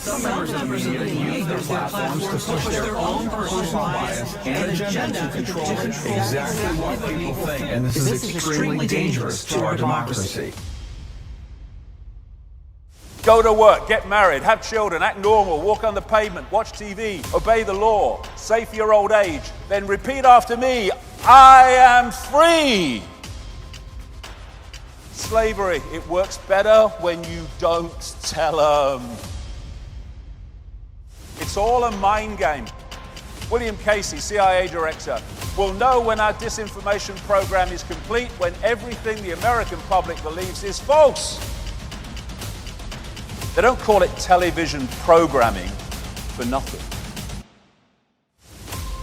Some members of the media use their platforms to push their own personal bias and agenda to control exactly what people think. And this is extremely dangerous to our democracy. Go to work, get married, have children, act normal, walk on the pavement, watch TV, obey the law, save for your old age, then repeat after me, I am free. Slavery, it works better when you don't tell them. It's all a mind game. William Casey, CIA director, will know when our disinformation program is complete when everything the American public believes is false. They don't call it television programming for nothing.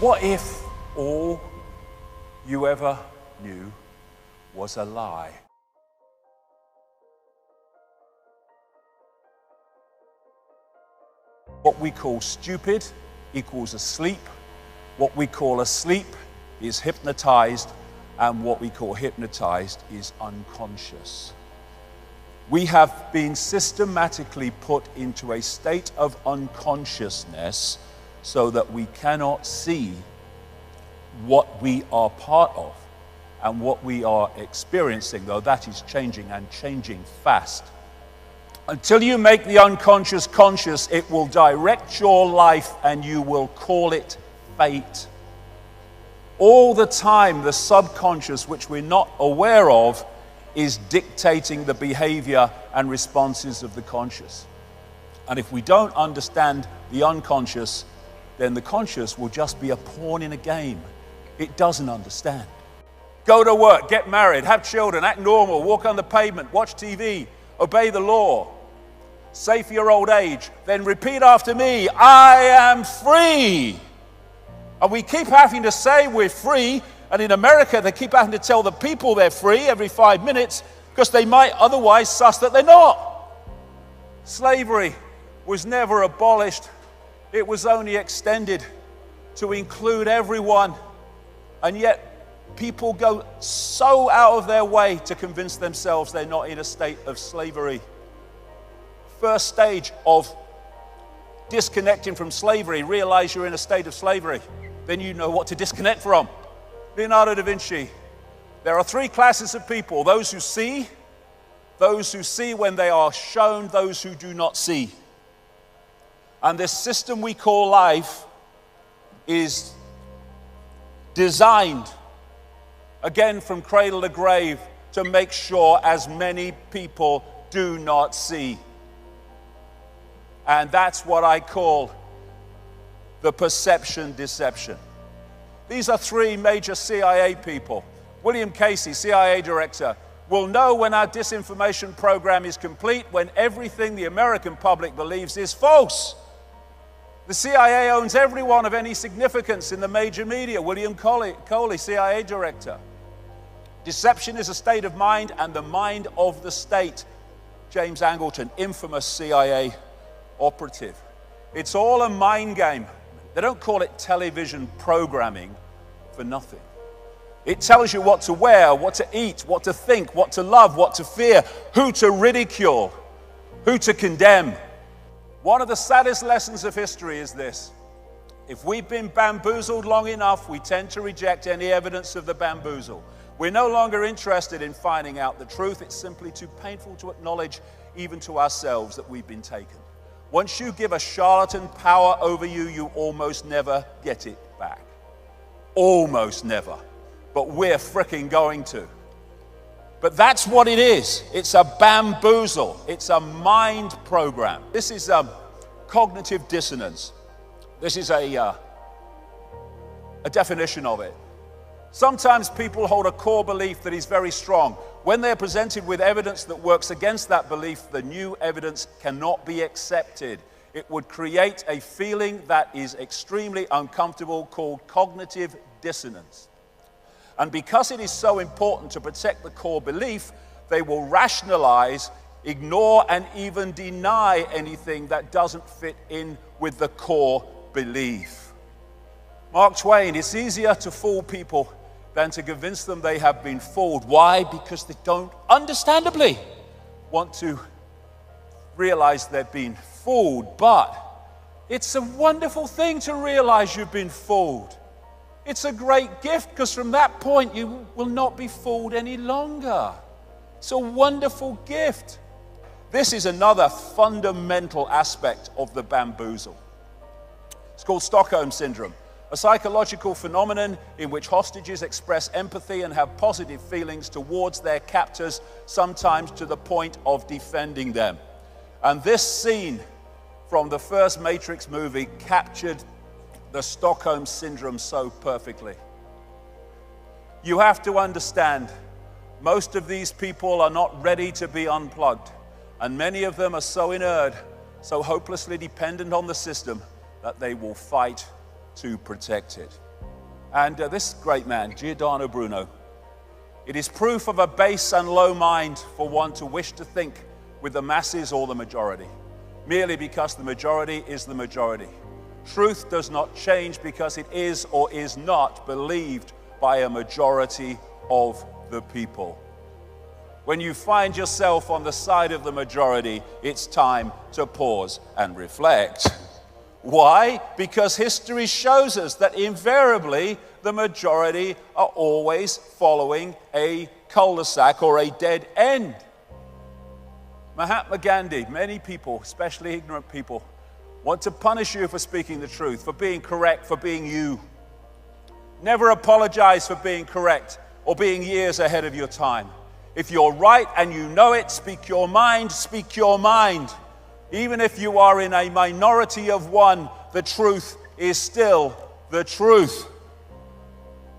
What if all you ever knew was a lie? What we call stupid equals asleep. What we call asleep is hypnotized, and what we call hypnotized is unconscious. We have been systematically put into a state of unconsciousness so that we cannot see what we are part of and what we are experiencing, though that is changing and changing fast. Until you make the unconscious conscious, it will direct your life and you will call it fate. All the time, the subconscious, which we're not aware of, is dictating the behavior and responses of the conscious. And if we don't understand the unconscious, then the conscious will just be a pawn in a game. It doesn't understand. Go to work, get married, have children, act normal, walk on the pavement, watch TV, obey the law, save for your old age, then repeat after me, I am free. And we keep having to say we're free. And in America, they keep having to tell the people they're free every 5 minutes because they might otherwise suss that they're not. Slavery was never abolished. It was only extended to include everyone. And yet, people go so out of their way to convince themselves they're not in a state of slavery. First stage of disconnecting from slavery, realize you're in a state of slavery. Then you know what to disconnect from. Leonardo da Vinci. There are 3 classes of people: those who see when they are shown, those who do not see. And this system we call life is designed, again from cradle to grave, to make sure as many people do not see. And that's what I call the perception deception. These are 3 major CIA people. William Casey, CIA director, will know when our disinformation program is complete when everything the American public believes is false. The CIA owns everyone of any significance in the major media. William Coley, CIA director. Deception is a state of mind and the mind of the state. James Angleton, infamous CIA operative. It's all a mind game. They don't call it television programming for nothing. It tells you what to wear, what to eat, what to think, what to love, what to fear, who to ridicule, who to condemn. One of the saddest lessons of history is this: if we've been bamboozled long enough, we tend to reject any evidence of the bamboozle. We're no longer interested in finding out the truth. It's simply too painful to acknowledge, even to ourselves, that we've been taken. Once you give a charlatan power over you, you almost never get it back. Almost never. But we're fricking going to. But that's what it is. It's a bamboozle. It's a mind program. This is cognitive dissonance. This is a definition of it. Sometimes people hold a core belief that is very strong. When they're presented with evidence that works against that belief, the new evidence cannot be accepted. It would create a feeling that is extremely uncomfortable called cognitive dissonance. And because it is so important to protect the core belief, they will rationalize, ignore, and even deny anything that doesn't fit in with the core belief. Mark Twain, it's easier to fool people than to convince them they have been fooled. Why? Because they don't, understandably, want to realize they've been fooled, but it's a wonderful thing to realize you've been fooled. It's a great gift because from that point you will not be fooled any longer. It's a wonderful gift. This is another fundamental aspect of the bamboozle. It's called Stockholm Syndrome, a psychological phenomenon in which hostages express empathy and have positive feelings towards their captors, sometimes to the point of defending them. And this scene from the first Matrix movie captured the Stockholm Syndrome so perfectly. You have to understand, most of these people are not ready to be unplugged, and many of them are so inert, so hopelessly dependent on the system, that they will fight to protect it. And this great man, Giordano Bruno, it is proof of a base and low mind for one to wish to think with the masses or the majority, merely because the majority is the majority. Truth does not change because it is or is not believed by a majority of the people. When you find yourself on the side of the majority, it's time to pause and reflect. Why? Because history shows us that invariably the majority are always following a cul-de-sac or a dead end. Mahatma Gandhi, many people, especially ignorant people, want to punish you for speaking the truth, for being correct, for being you. Never apologize for being correct or being years ahead of your time. If you're right and you know it, speak your mind, speak your mind. Even if you are in a minority of one, the truth is still the truth.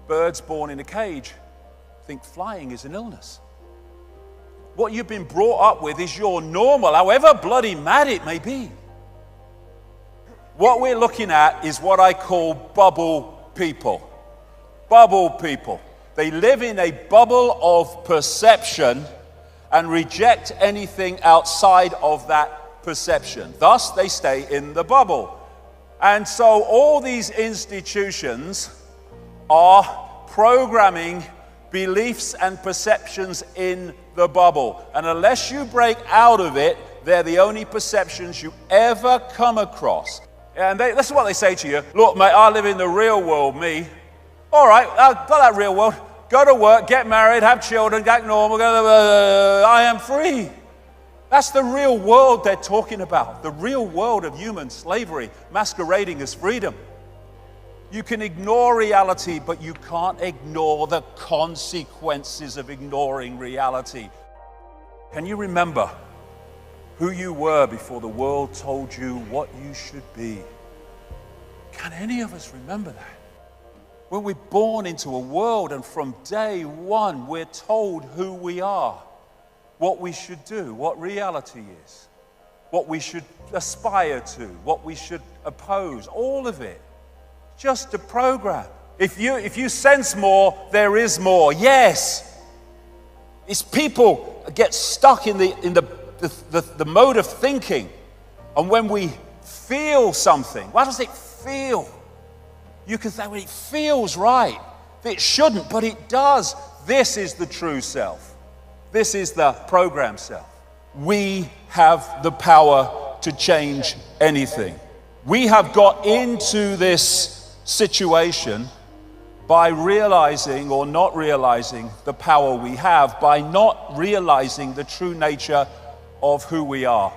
Birds born in a cage think flying is an illness. What you've been brought up with is your normal, however bloody mad it may be. What we're looking at is what I call bubble people. Bubble people. They live in a bubble of perception and reject anything outside of that perception. Thus, they stay in the bubble. And so all these institutions are programming beliefs and perceptions in the bubble. And unless you break out of it, they're the only perceptions you ever come across. And this is what they say to you. Look, mate, I live in the real world, me. All right, I've got that real world. Go to work, get married, have children, get normal. I am free. That's the real world they're talking about. The real world of human slavery masquerading as freedom. You can ignore reality, but you can't ignore the consequences of ignoring reality. Can you remember who you were before the world told you what you should be? Can any of us remember that? When we're born into a world and from day one we're told who we are, what we should do, what reality is, what we should aspire to, what we should oppose, all of it. Just a program. If you sense more, there is more. Yes. It's people get stuck in the mode of thinking. And when we feel something, what does it feel? You can say, well, it feels right. It shouldn't, but it does. This is the true self. This is the program self. We have the power to change anything. We have got into this situation by realizing or not realizing the power we have, by not realizing the true nature of who we are.